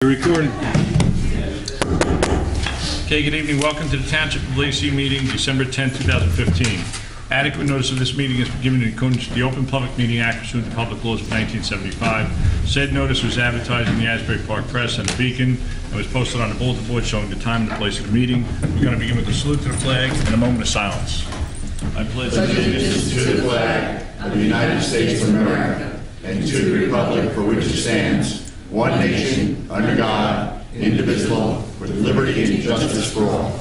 You're recording. Okay, good evening. Welcome to the Township of Lacey meeting, December 10, 2015. Adequate notice of this meeting has been given in accordance with the Open Public Meeting Act pursuant to public laws of 1975. Said notice was advertised in the Asbury Park Press and the Beacon and was posted on the bulletin board showing the time and the place of the meeting. We're going to begin with a salute to the flag and a moment of silence. I pledge allegiance to the flag of the United States of America and to the republic for which it stands, one nation, under God, indivisible, with liberty and justice for all.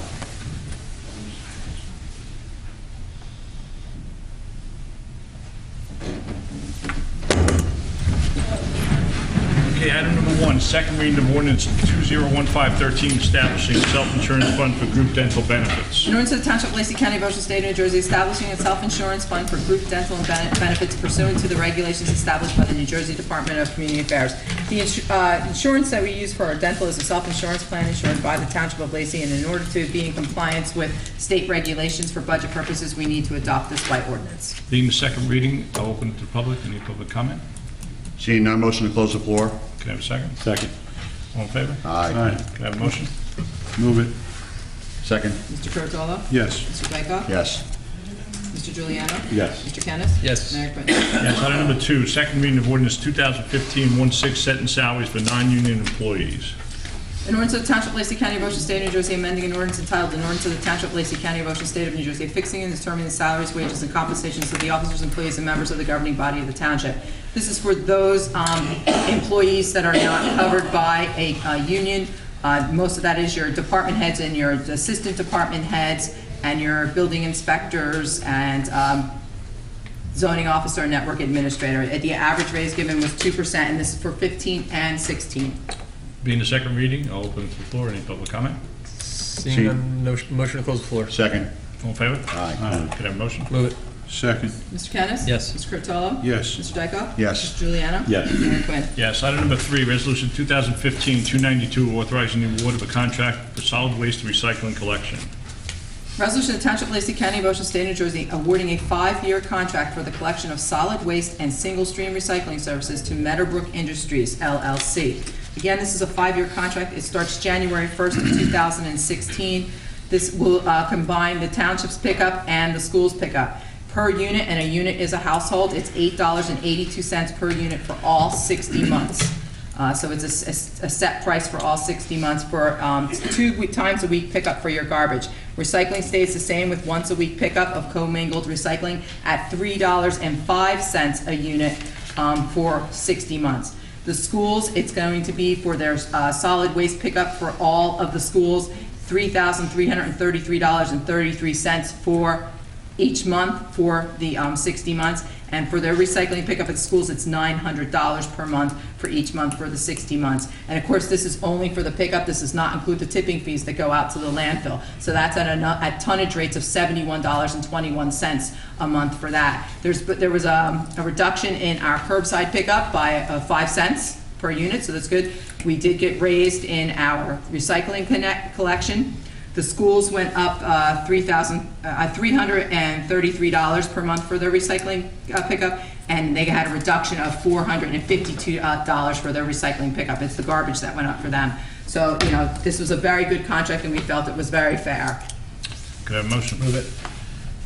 Okay, item number 1, second reading of ordinance 2015-13 establishing a self-insurance fund for group dental benefits. In order to the Township of Lacey County, Ocean State, New Jersey, establishing a self-insurance fund for group dental and benefits pursuant to the regulations established by the New Jersey Department of Community Affairs. The insurance that we use for our dental is a self-insurance plan insured by the Township of Lacey, and in order to be in compliance with state regulations for budget purposes, we need to adopt this by ordinance. Being the second reading, I'll open it to the public. Any public comment? Seeing none, motion to close the floor. Can I have a second? Second. All in favor? Aye. Can I have a motion? Move it. Second. Mr. Curatolo? Yes. Mr. Dykoff? Yes. Mr. Juliano? Yes. Mr. Kennis? Yes. Mayor Quinn. Yes, item number 2, second reading of ordinance 2015-16 setting salaries for non-union employees. An ordinance of the Township of Lacey County, Ocean State, New Jersey, amending an ordinance entitled, an ordinance of the Township of Lacey County, Ocean State of New Jersey, fixing and determining the salaries, wages, and compensations of the officers, employees, and members of the governing body of the township. This is for those employees that are not covered by a union. Most of that is your department heads and your assistant department heads and your building inspectors and zoning officer and network administrator. The average raise given was 2%, and this is for 15 and 16. Being the second reading, I'll open it to the floor. Any public comment? Seeing none, motion to close the floor. Second. All in favor? Aye. Can I have a motion? Move it. Second. Mr. Kennis? Yes. Mr. Curatolo? Yes. Mr. Dykoff? Yes. Mr. Juliano? Yes. Mayor Quinn. Yes, item number 3, resolution 2015-292 authorizing the award of a contract for solid waste recycling collection. Resolution of Township of Lacey County, Ocean State, New Jersey, awarding a 5-year contract for the collection of solid waste and single-stream recycling services to Meadowbrook Industries, LLC. Again, this is a 5-year contract. It starts January 1st of 2016. This will combine the township's pickup and the school's pickup. Per unit, and a unit is a household, it's $8.82 per unit for all 60 months. So it's a set price for all 60 months for 2 times a week pickup for your garbage. Recycling stays the same with once a week pickup of commingled recycling at $3.05 a unit for 60 months. The schools, it's going to be for their solid waste pickup for all of the schools, $3,333.33 for each month for the 60 months. And for their recycling pickup at schools, it's $900 per month for each month for the 60 months. And of course, this is only for the pickup. This does not include the tipping fees that go out to the landfill. So that's at tonnage rates of $71.21 a month for that. There was a reduction in our curbside pickup by 5 cents per unit, so that's good. We did get raised in our recycling collection. The schools went up $333 per month for their recycling pickup, and they had a reduction of $452 for their recycling pickup. It's the garbage that went up for them. So, you know, this was a very good contract, and we felt it was very fair. Could I have a motion? Move it.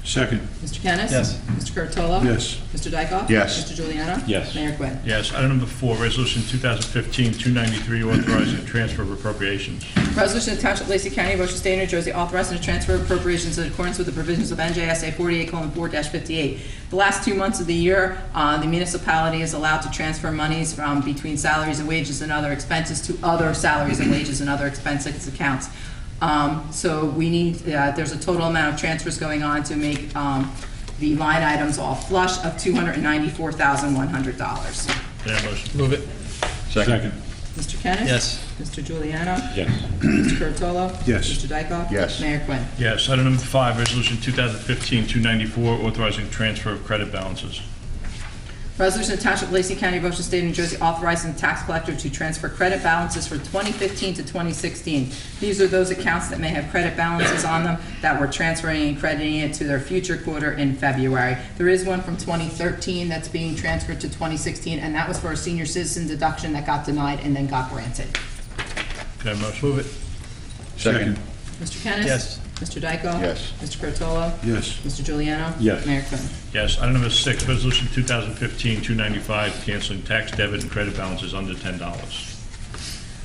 Second. Mr. Kennis? Yes. Mr. Curatolo? Yes. Mr. Dykoff? Yes. Mr. Juliano? Yes. Mayor Quinn. Yes, item number 4, resolution 2015-293 authorizing the transfer of appropriations. Resolution of Township of Lacey County, Ocean State, New Jersey, authorizing the transfer of appropriations in accordance with the provisions of NJSA 48:4-58. The last 2 months of the year, the municipality is allowed to transfer monies from between salaries and wages and other expenses to other salaries and wages and other expenses accounts. So we need, there's a total amount of transfers going on to make the line items all flush of $294,100. Can I have a motion? Move it. Second. Mr. Kennis? Yes. Mr. Juliano? Yes. Mr. Curatolo? Yes. Mr. Dykoff? Yes. Mayor Quinn. Yes, item number 5, resolution 2015-294 authorizing transfer of credit balances. Resolution of Township of Lacey County, Ocean State, New Jersey, authorizing the tax collector to transfer credit balances for 2015 to 2016. These are those accounts that may have credit balances on them that we're transferring and crediting it to their future quarter in February. There is one from 2013 that's being transferred to 2016, and that was for a senior citizen deduction that got denied and then got granted. Can I have a motion? Move it. Second. Mr. Kennis? Yes. Mr. Dykoff? Yes. Mr. Curatolo? Yes. Mr. Juliano? Yes. Mayor Quinn. Yes. Item number 6, resolution 2015-295, canceling tax debit and credit balances under $10.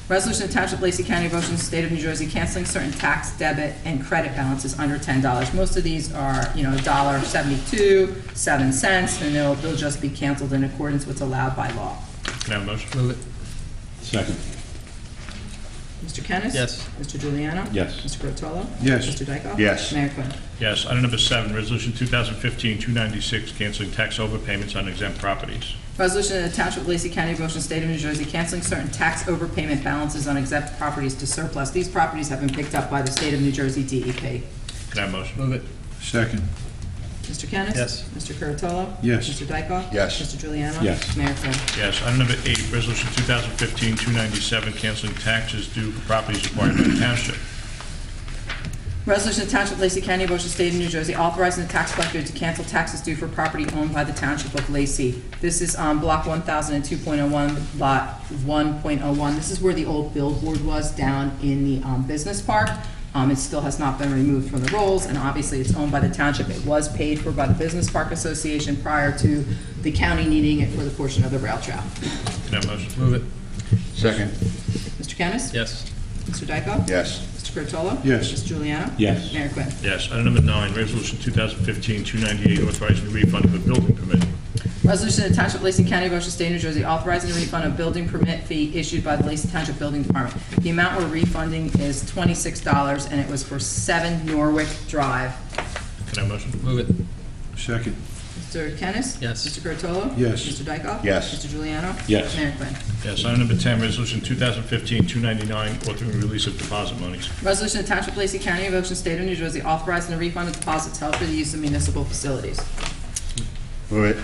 Resolution to Township of Lacey County, Ocean State of New Jersey, canceling certain tax, debit, and credit balances under $10. Most of these are, $1.72, 7 cents, and they'll just be canceled in accordance with what's allowed by law. Can I have a motion? Move it. Second. Mr. Kennis? Yes. Mr. Juliano? Yes. Mr. Curatolo? Yes. Mr. Dykoff? Yes. Mayor Quinn. Yes. Item number 7, resolution 2015-296, canceling tax overpayments on exempt properties. Resolution of the Township of Lacey County, Ocean State of New Jersey, canceling certain tax overpayment balances on exempt properties to surplus. These properties have been picked up by the State of New Jersey DEP. Can I have a motion? Move it. Second. Mr. Kennis? Yes. Mr. Curatolo? Yes. Mr. Dykoff? Yes. Mr. Juliano? Yes. Mayor Quinn. Yes. Item number 8, resolution 2015-297, canceling taxes due for properties acquired by the township. Resolution of Township of Lacey County, Ocean State of New Jersey, authorizing the tax collector to cancel taxes due for property owned by the Township of Lacey. This is on Block 1002.01, Lot 1.01. This is where the old billboard was down in the business park. It still has not been removed from the rolls, and obviously it's owned by the township. It was paid for by the Business Park Association prior to the county needing it for the portion of the rail trail. Can I have a motion? Move it. Second. Mr. Kennis? Yes. Mr. Dykoff? Yes. Mr. Curatolo? Yes. Mr. Juliano? Yes. Mayor Quinn. Yes. Item number 9, resolution 2015-298, authorizing the refund of a building permit. Resolution of the Township of Lacey County, Ocean State, New Jersey, authorizing a refund of building permit fee issued by the Lacey Township Building Department. The amount we're refunding is $26, and it was for 7 Norwick Drive. Can I have a motion? Move it. Second. Mr. Kennis? Yes. Mr. Curatolo? Yes. Mr. Dykoff? Yes. Mr. Juliano? Yes. Mayor Quinn. Yes. Item number 10, resolution 2015-299, authoring release of deposit monies. Resolution of Township of Lacey County, Ocean State of New Jersey, authorizing the refund of deposits held for the use of municipal facilities. Move it.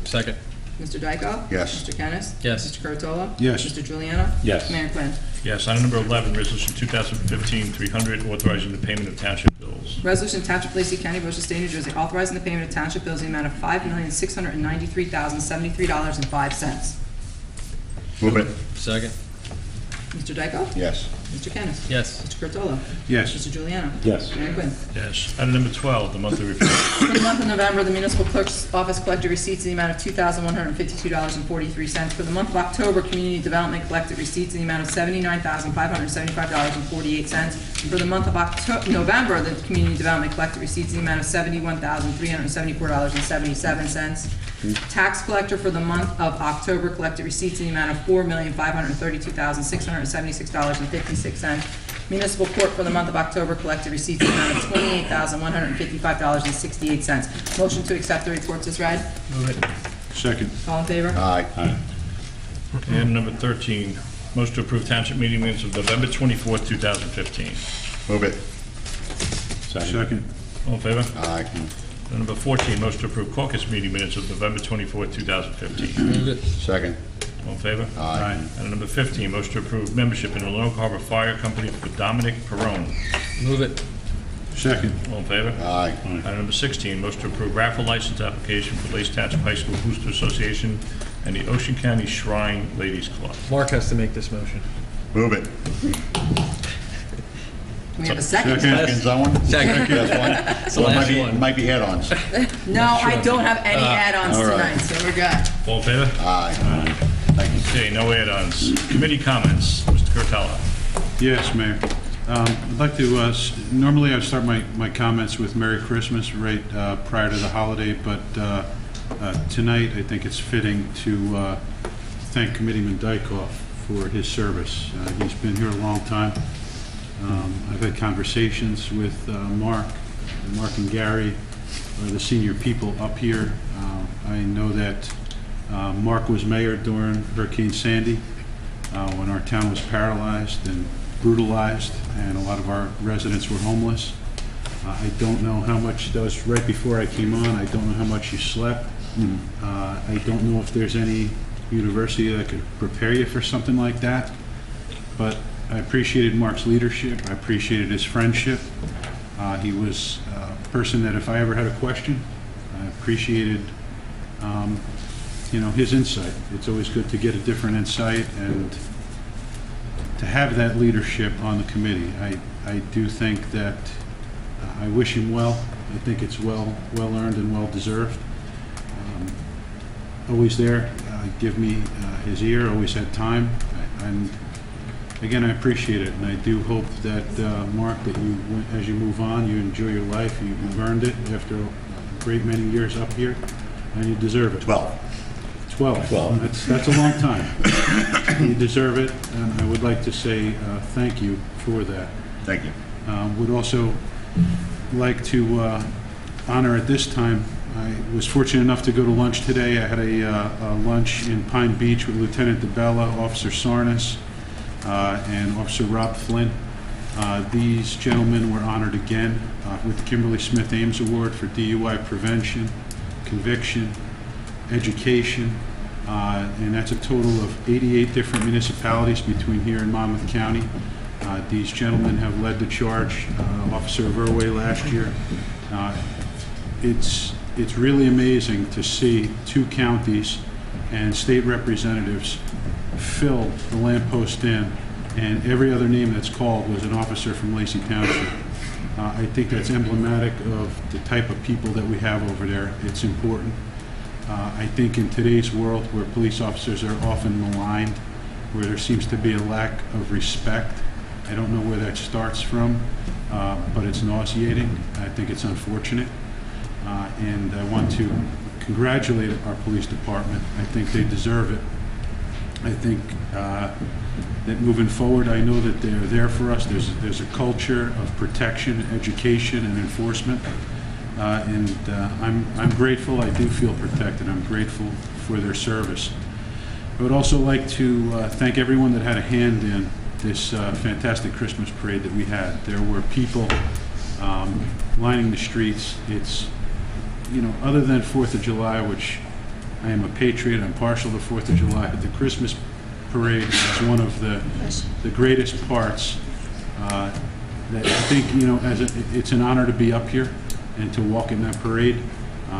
Second. Mr. Dykoff? Yes. Mr. Kennis? Yes. Mr. Curatolo? Yes. Mr. Juliano? Yes. Mayor Quinn. Yes. Item number 11, resolution 2015-300, authorizing the payment of township bills. Resolution to Township of Lacey County, Ocean State, New Jersey, authorizing the payment of township bills in the amount of $5,693,073.05. Move it. Second. Mr. Dykoff? Yes. Mr. Kennis? Yes. Mr. Curatolo? Yes. Mr. Juliano? Yes. Mayor Quinn. Yes. Item number 12, the monthly report. For the month of November, the municipal clerk's office collected receipts in the amount of $2,152.43. For the month of October, community development collected receipts in the amount of $79,575.48. For the month of November, the community development collected receipts in the amount of $71,374.77. Tax collector for the month of October collected receipts in the amount of $4,532,676.56. Municipal court for the month of October collected receipts in the amount of $28,155.68. Motion to accept the reports is read. Move it. Second. All in favor? Aye. Aye. And number 13, motion to approve township meeting minutes of November 24th, 2015. Move it. Second. All in favor? Aye. And number 14, motion to approve caucus meeting minutes of November 24th, 2015. Move it. Second. All in favor? Aye. And number 15, motion to approve membership in the Lone Harbor Fire Company for Dominic Perone. Move it. Second. All in favor? Aye. Item number 16, motion to approve raffle license application for Lacey Township High School Booster Association and the Ocean County Shrine Ladies Club. Mark has to make this motion. Move it. We have a second. Seconds on one? Second. That's one. It's the Well, it last might be- one. Might be add-ons. No, I don't have any add-ons all right. tonight, so we're good. All in favor? Aye. Thank you. Okay, no add-ons. Committee comments, Mr. Curtella. Yes, Mayor. I'd like to, normally I start my comments with Merry Christmas right prior to the holiday, but tonight I think it's fitting to thank Committeeman Dykoff for his service. He's been here a long time. I've had conversations with Mark and Gary, the senior people up here. I know that Mark was mayor during Hurricane Sandy, when our town was paralyzed and brutalized, and a lot of our residents were homeless. I don't know how much, that was right before I came on, I don't know how much you slept. I don't know if there's any university that could prepare you for something like that, but I appreciated Mark's leadership, I appreciated his friendship. He was a person that if I ever had a question, I appreciated his insight. It's always good to get a different insight, and to have that leadership on the committee. I do think that I wish him well. I think it's well earned and well deserved. Always there, give me his ear, always had time. And again, I appreciate it, and I do hope that, Mark, that you, as you move on, you enjoy your life. You've earned it after a great many years up here, and you deserve it. 12. 12. That's a long time. You deserve it, and I would like to say thank you for that. Thank you. Would also like to honor at this time, I was fortunate enough to go to lunch today. I had a lunch in Pine Beach with Lieutenant DeBella, Officer Sarnas, and Officer Rob Flynn. These gentlemen were honored again with the Kimberly Smith Ames Award for DUI prevention, conviction, education, and that's a total of 88 different municipalities between here and Monmouth County. These gentlemen have led the charge. Officer Verway last year. It's really amazing to see 2 counties and state representatives fill the lamppost in, and every other name that's called was an officer from Lacey Township. I think that's emblematic of the type of people that we have over there. It's important. I think in today's world where police officers are often maligned, where there seems to be a lack of respect, I don't know where that starts from, but it's nauseating. I think it's unfortunate. And I want to congratulate our police department. I think they deserve it. I think that moving forward, I know that they're there for us. There's a culture of protection, education, and enforcement. And I'm grateful. I do feel protected. I'm grateful for their service. I would also like to thank everyone that had a hand in this fantastic Christmas parade that we had. There were people lining the streets. It's, you know, other than 4th of July, which I am a patriot, I'm partial to 4th of July, but the Christmas parade is one of the greatest parts that I think, you know, it's an honor to be up here and to walk in that parade,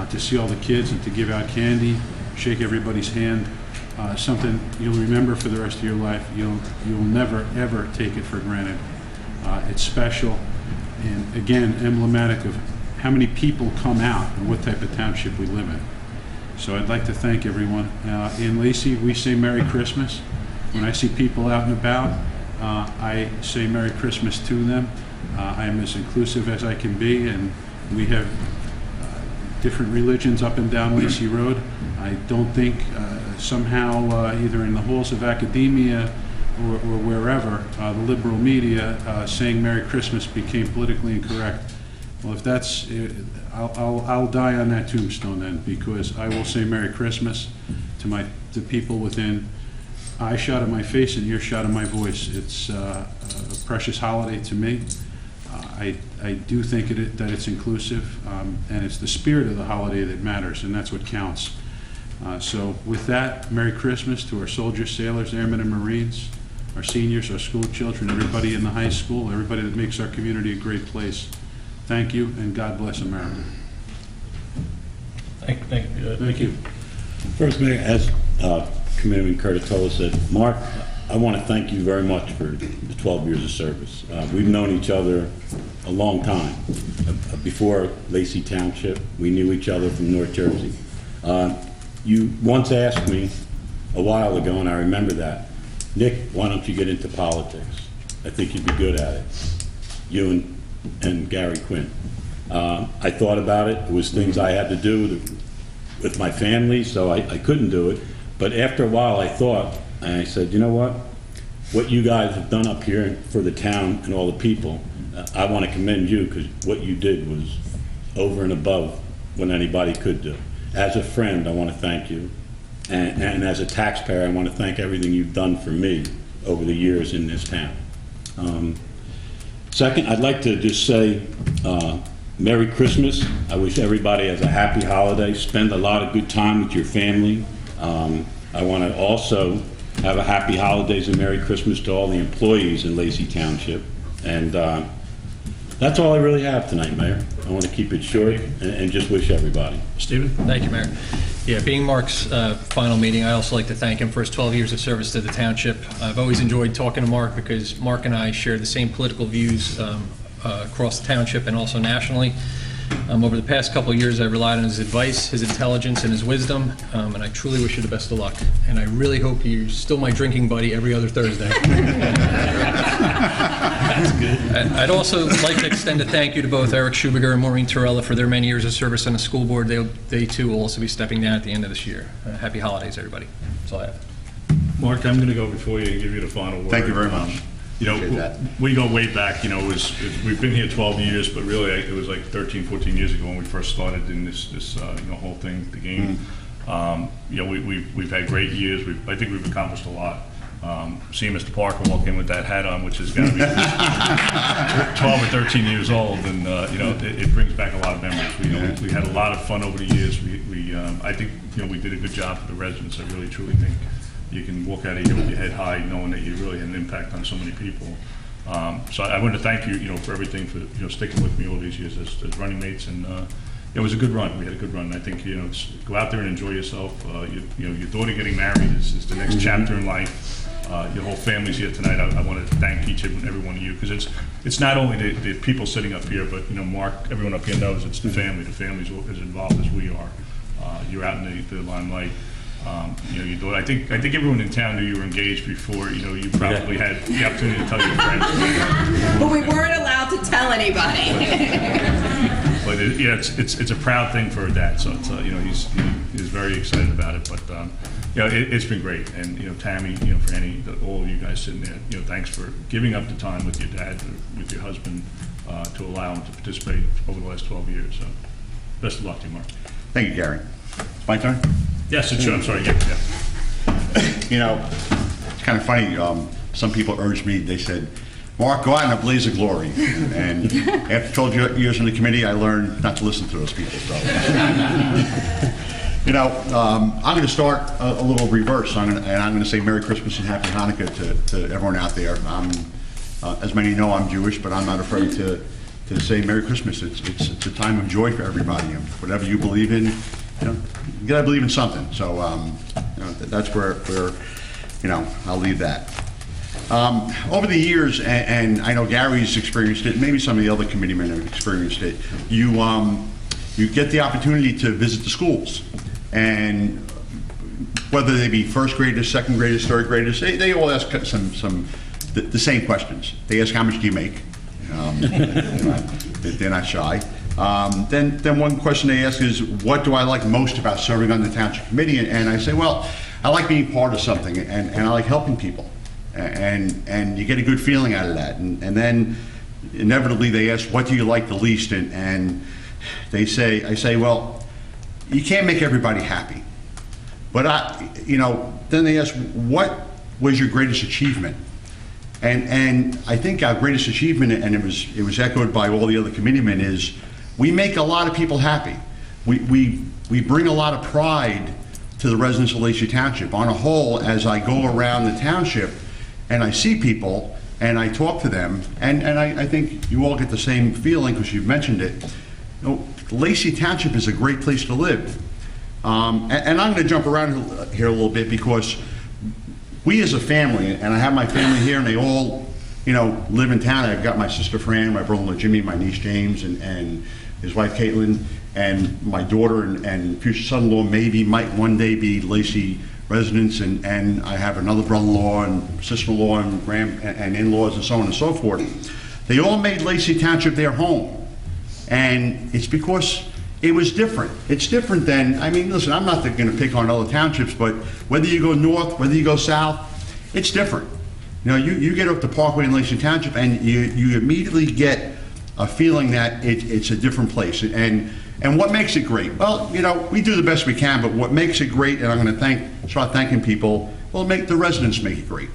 to see all the kids and to give out candy, shake everybody's hand. Something you'll remember for the rest of your life. You'll never, ever take it for granted. It's special, and again, emblematic of how many people come out and what type of township we live in. So I'd like to thank everyone. In Lacey, we say Merry Christmas. When I see people out and about, I say Merry Christmas to them. I am as inclusive as I can be, and we have different religions up and down Lacey Road. I don't think somehow either in the halls of academia or wherever, the liberal media saying Merry Christmas became politically incorrect. Well, if that's, I'll die on that tombstone then, because I will say Merry Christmas to the people within eye-shot of my face and ear-shot of my voice. It's a precious holiday to me. I do think that it's inclusive, and it's the spirit of the holiday that matters, and that's what counts. So with that, Merry Christmas to our soldiers, sailors, airmen, and Marines, our seniors, our school children, everybody in the high school, everybody that makes our community a great place. Thank you, and God bless America. Thank you. First, Mayor, as Committeeman Curtitola said, Mark, I want to thank you very much for the 12 years of service. We've known each other a long time. Before Lacey Township, we knew each other from North Jersey. You once asked me a while ago, and I remember that, Nick, why don't you get into politics? I think you'd be good at it. You and Gary Quinn. I thought about it. It was things I had to do with my family, so I couldn't do it. But after a while, I thought, and I said, you know what you guys have done up here for the town and all the people, I want to commend you, because what you did was over and above what anybody could do. As a friend, I want to thank you. And as a taxpayer, I want to thank everything you've done for me over the years in this town. Second, I'd like to just say Merry Christmas. I wish everybody has a happy holiday. Spend a lot of good time with your family. I want to also have a happy holidays and Merry Christmas to all the employees in Lacey Township. And that's all I really have tonight, Mayor. I want to keep it short and just wish everybody. Stephen? Thank you, Mayor. Yeah, being Mark's final meeting, I also like to thank him for his 12 years of service to the township. I've always enjoyed talking to Mark because Mark and I share the same political views across the township and also nationally. Over the past couple of years, I've relied on his advice, his intelligence, and his wisdom, and I truly wish you the best of luck. And I really hope you're still my drinking buddy every other Thursday. That's good. I'd also like to extend a thank you to both Eric Schubiger and Maureen Torella for their many years of service on the school board. They too will also be stepping down at the end of this year. Happy holidays, everybody. That's all I have. Mark, I'm going to go before you and give you the final word. Thank you very much. You know, Appreciate that. we go way back, we've been here 12 years, but really it was like 13, 14 years ago when we first started in this whole thing, the game. We've had great years. I think we've accomplished a lot. Seeing Mr. Parker walk in with that hat on, which is got to be 12 or 13 years old, and it brings back a lot of memories. We had a lot of fun over the years. I think we did a good job for the residents. I really truly think you can walk out of here with your head high, knowing that you really had an impact on so many people. So I want to thank you, for everything, for sticking with me all these years as running mates, and it was a good run. We had a good run. I think go out there and enjoy yourself. Your daughter getting married is the next chapter in life. Your whole family's here tonight. I want to thank each and every one of you, because it's not only the people sitting up here, but Mark, everyone up here knows it's the family. The family's as involved as we are. You're out in the limelight. Your daughter. I think everyone in town knew you were engaged before. You probably had the opportunity to tell your friends. But we weren't allowed to tell anybody. But it's a proud thing for her dad. So it's, he's very excited about it. But it's been great. And Tammy, for all of you guys sitting there, thanks for giving up the time with your dad, with your husband, to allow him to participate over the last 12 years. So best of luck to you, Mark. Thank you, Gary. It's my turn? Yes, it's true. I'm sorry. Yeah. It's kind of funny. Some people urged me, they said, Mark, go out in a blaze of glory. And after 12 years in the committee, I learned not to listen to those people. So, I'm going to start a little reverse. I'm going to say Merry Christmas and Happy Hanukkah to everyone out there. As many know, I'm Jewish, but I'm not afraid to say Merry Christmas. It's a time of joy for everybody. Whatever you believe in, you gotta believe in something. So that's where I'll leave that. Over the years, and I know Gary's experienced it, maybe some of the other committeemen have experienced it, you get the opportunity to visit the schools, and whether they be first graders, second graders, third graders, they all ask the same questions. They ask, how much do you make? They're not shy. Then one question they ask is, what do I like most about serving on the township committee? And I say, well, I like being part of something, and I like helping people, and you get a good feeling out of that. And then inevitably they ask, what do you like the least? And I say, well, you can't make everybody happy, but then they ask, what was your greatest achievement? And I think our greatest achievement, and it was echoed by all the other committeemen, is we make a lot of people happy. We bring a lot of pride to the residents of Lacey Township. On a whole, as I go around the township and I see people and I talk to them, and I think you all get the same feeling because you've mentioned it. Lacey Township is a great place to live. And I'm going to jump around here a little bit because we as a family, and I have my family here, and they all, live in town. I've got my sister Fran, my brother-in-law Jimmy, my niece James, and his wife Caitlin, and my daughter and future son-in-law maybe might one day be Lacey residents, and I have another brother-in-law and sister-in-law and in-laws and so on and so forth. They all made Lacey Township their home, and it's because it was different. It's different than, listen, I'm not going to pick on other townships, but whether you go north, whether you go south, it's different. You get up to Parkway in Lacey Township and you immediately get a feeling that it's a different place. And what makes it great? Well, we do the best we can, but what makes it great, and I'm going to start thanking people, well, the residents make it great.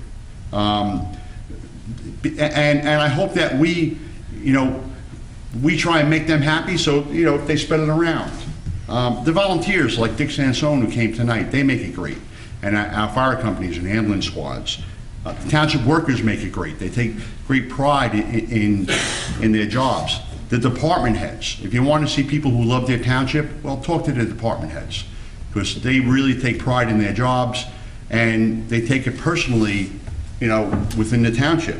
And I hope that we try and make them happy, so they spread it around. The volunteers like Dick Sansone who came tonight, they make it great, and our fire companies and ambulance squads. The township workers make it great. They take great pride in their jobs. The department heads. If you want to see people who love their township, well, talk to the department heads, because they really take pride in their jobs, and they take it personally, you know, within the township.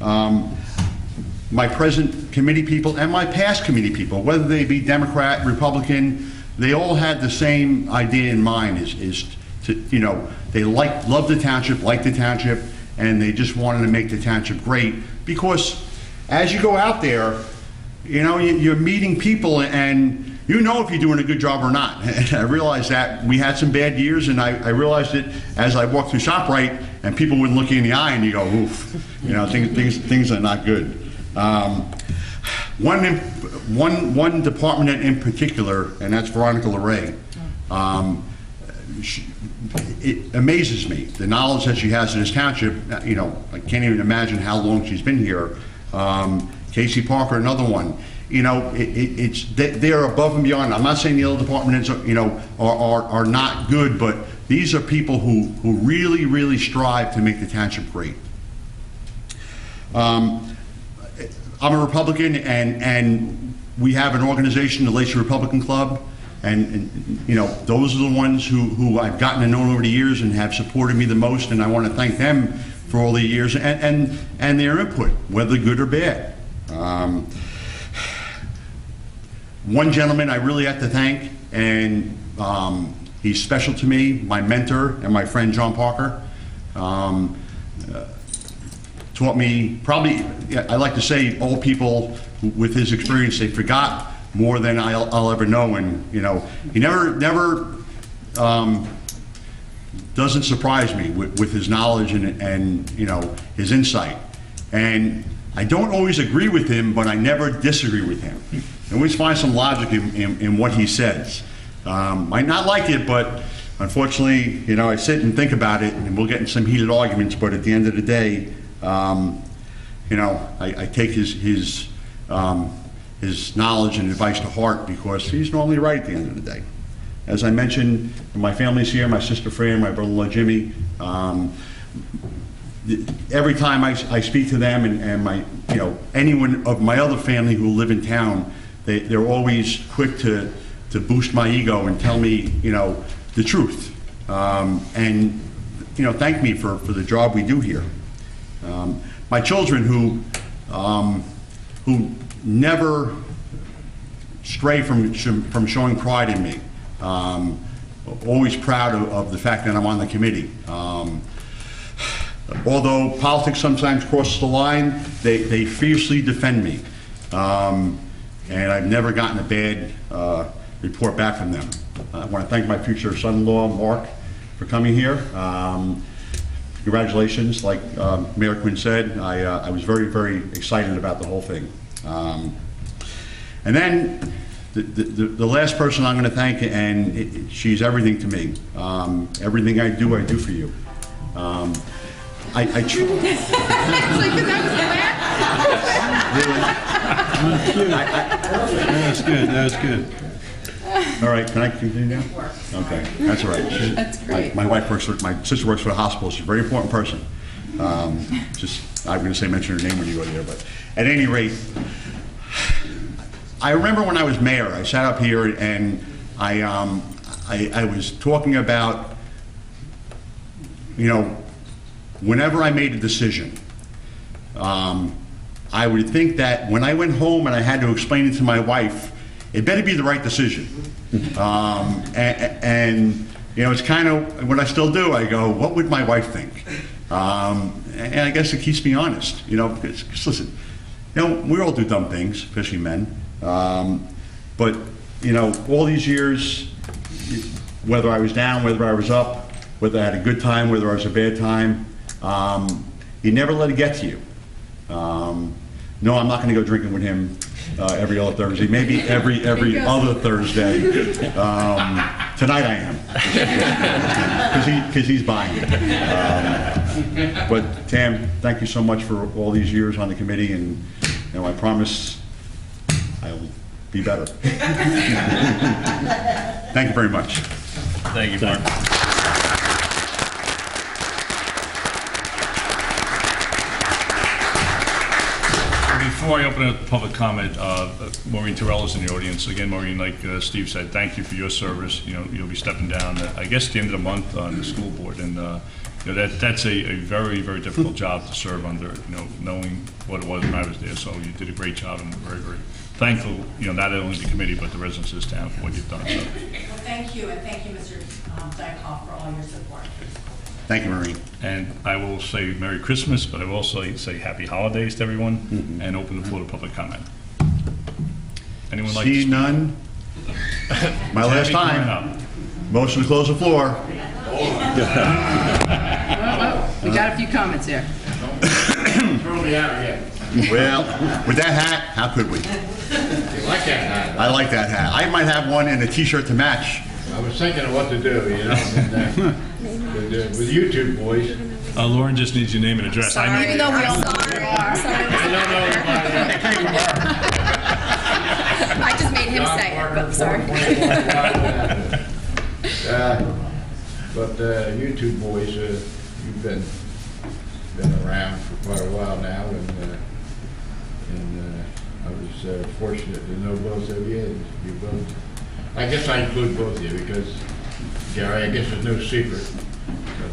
My present committee people and my past committee people, whether they be Democrat, Republican, they all had the same idea in mind, is to, you know, they love the township, like the township, and they just wanted to make the township great, because as you go out there, you know, you're meeting people, and you know if you're doing a good job or not. And I realized that we had some bad years, and I realized it as I walked through ShopRite, and people wouldn't look you in the eye, and you go, oof, you know, things are not good. One department in particular, and that's Veronica LeRae. It amazes me, the knowledge that she has in this township. You know, I can't even imagine how long she's been here. Casey Parker, another one. You know, they're above and beyond. I'm not saying the other departments, you know, are not good, but these are people who really, really strive to make the township great. I'm a Republican, and we have an organization, the Lacey Republican Club, and you know, those are the ones who I've gotten to know over the years and have supported me the most, and I want to thank them for all the years and their input, whether good or bad. One gentleman I really have to thank, and he's special to me, my mentor and my friend John Parker. Taught me, probably, I like to say, old people with his experience, they forgot more than I'll ever know, and you know, he never doesn't surprise me with his knowledge and you know, his insight. And I don't always agree with him, but I never disagree with him. I always find some logic in what he says. Might not like it, but unfortunately, you know, I sit and think about it, and we'll get in some heated arguments, but at the end of the day, you know, I take his knowledge and advice to heart, because he's normally right at the end of the day. As I mentioned, my family's here, my sister Fran, my brother-in-law Jimmy. Every time I speak to them and my, you know, anyone of my other family who live in town, they're always quick to boost my ego and tell me, you know, the truth. And, you know, thank me for the job we do here. My children who never stray from showing pride in me. Always proud of the fact that I'm on the committee. Although politics sometimes crosses the line, they fiercely defend me. And I've never gotten a bad report back from them. I want to thank my future son-in-law, Mark, for coming here. Congratulations, like Mayor Quinn said, I was very, very excited about the whole thing. And then the last person I'm going to thank, and she's everything to me. Everything I do for you. It's like, That's good, that's good. All right, can I continue now? Okay, that's all right. That's great. My wife works my sister works for the hospital. She's a very important person. Just, I'm going to say mention her name when you go there, but at any rate, I remember when I was mayor, I sat up here and I was talking about, you know, whenever I made a decision, I would think that when I went home and I had to explain it to my wife, it better be the right decision. And you know, it's kind of what I still do. I go, what would my wife think? And I guess it keeps me honest, you know, because listen, you know, we all do dumb things, especially men. But you know, all these years, whether I was down, whether I was up, whether I had a good time, whether I was a bad time, you never let it get to you. No, I'm not going to go drinking with him every other Thursday. Maybe every other Thursday. Tonight I am, because he's buying it. But Tam, thank you so much for all these years on the committee, and you know, I promise I'll be better. Thank you very much. Thank you, Mark. Before I open up the public comment, Maureen Terrell is in the audience. Again, Maureen, like Steve said, thank you for your service. You know, you'll be stepping down, I guess, at the end of the month on the school board, and you know, that's a very, very difficult job to serve under, you know, knowing what it was when I was there. So you did a great job, and we're very, very thankful, you know, not only the committee, but the residents of this town for what you've done. So. Well, thank you, and thank you, Mr. Dykoff, for all your support. Thank you, Maureen. And I will say Merry Christmas, but I will also say Happy Holidays to everyone, and open the floor to public comment. Anyone like to See speak? none? My last Tammy, come on time. up. Motion to close the floor. We got a few comments here. Well, with that hat, how could we? You like that hat? I like that hat. I might have one and a t-shirt to match. I was thinking of what to do, you know, with you two boys. Lauren just needs your name and address. I know- Even though we all I don't know. I just made him say it, but sorry. But you two boys, you've been around for quite a while now, and I was fortunate to know both of you. And you both, I guess I include both of you because, Gary, I guess there's no secret.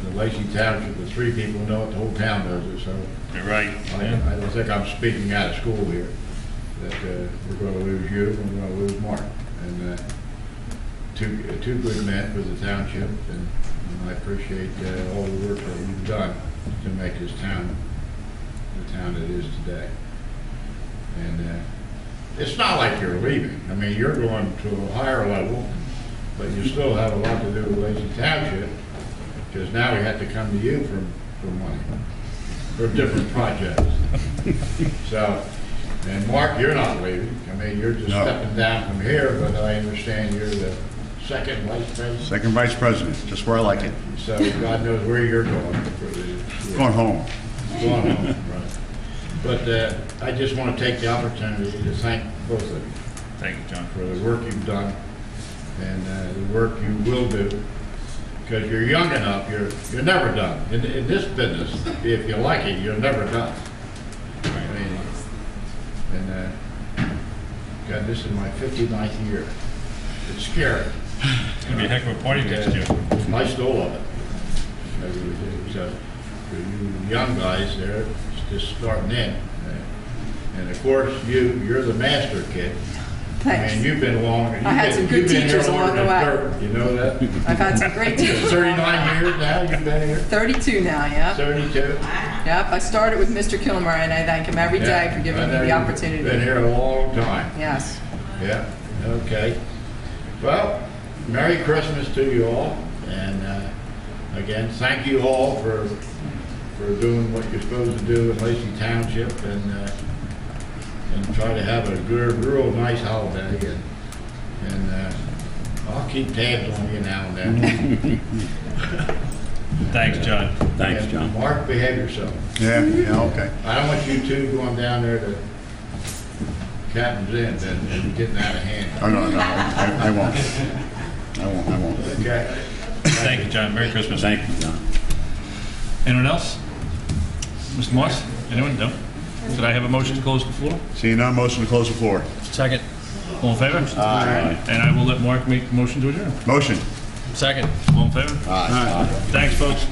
The Lacey Township, the three people know it, the whole town knows it, so You're right. I don't think I'm speaking out of school here, that we're going to lose you and we're going to lose Mark. And two good men for the township, and I appreciate all the work that you've done to make this town the town it is today. And it's not like you're leaving. I mean, you're going to a higher level, but you still have a lot to do with Lacey Township, because now we have to come to you for money, for different projects. So, and Mark, you're not leaving. I mean, you're just No. stepping down from here, but I understand you're the second vice president. Second vice president, just where I like it. So God knows where you're going for the. Going home. Going home, right. But I just want to take the opportunity to thank both of you Thank you, John. for the work you've done and the work you will do. Because you're young enough, you're never done. In this business, if you like it, you're never done. I mean, and God, this is my 59th year. It's scary. It's going to be a heck of a party next year. I still love it. So, for you young guys there, just starting in. And of course, you're the master kid. Thanks. I mean, you've been along. I had some good teachers along the way. You know that? I've had some great teachers. 39 years now you've been here? 32 now, yeah. 32? Yep, I started with Mr. Kilmer, and I thank him every day for giving me the opportunity. Been here a long time. Yes. Yeah, okay. Well, Merry Christmas to you all, and again, thank you all for doing what you're supposed to do in Lacey Township, and try to have a good, real nice holiday, and I'll keep tabs on you now and then. Thanks, John. Thanks, And John. Mark, behave yourself. Yeah, okay. I don't want you two going down there to Captain's End and getting out of hand. Oh, no, I won't. I won't. Okay? Thank you, John. Merry Christmas. Thank you, John. Anyone else? Mr. Moss? Anyone? No? Could I have a motion to close the floor? Seeing none, motion to close the floor. Second. All in favor? Aye. And I will let Mark make the motion to adjourn. Motion. Second. All in favor? Aye. Thanks, folks.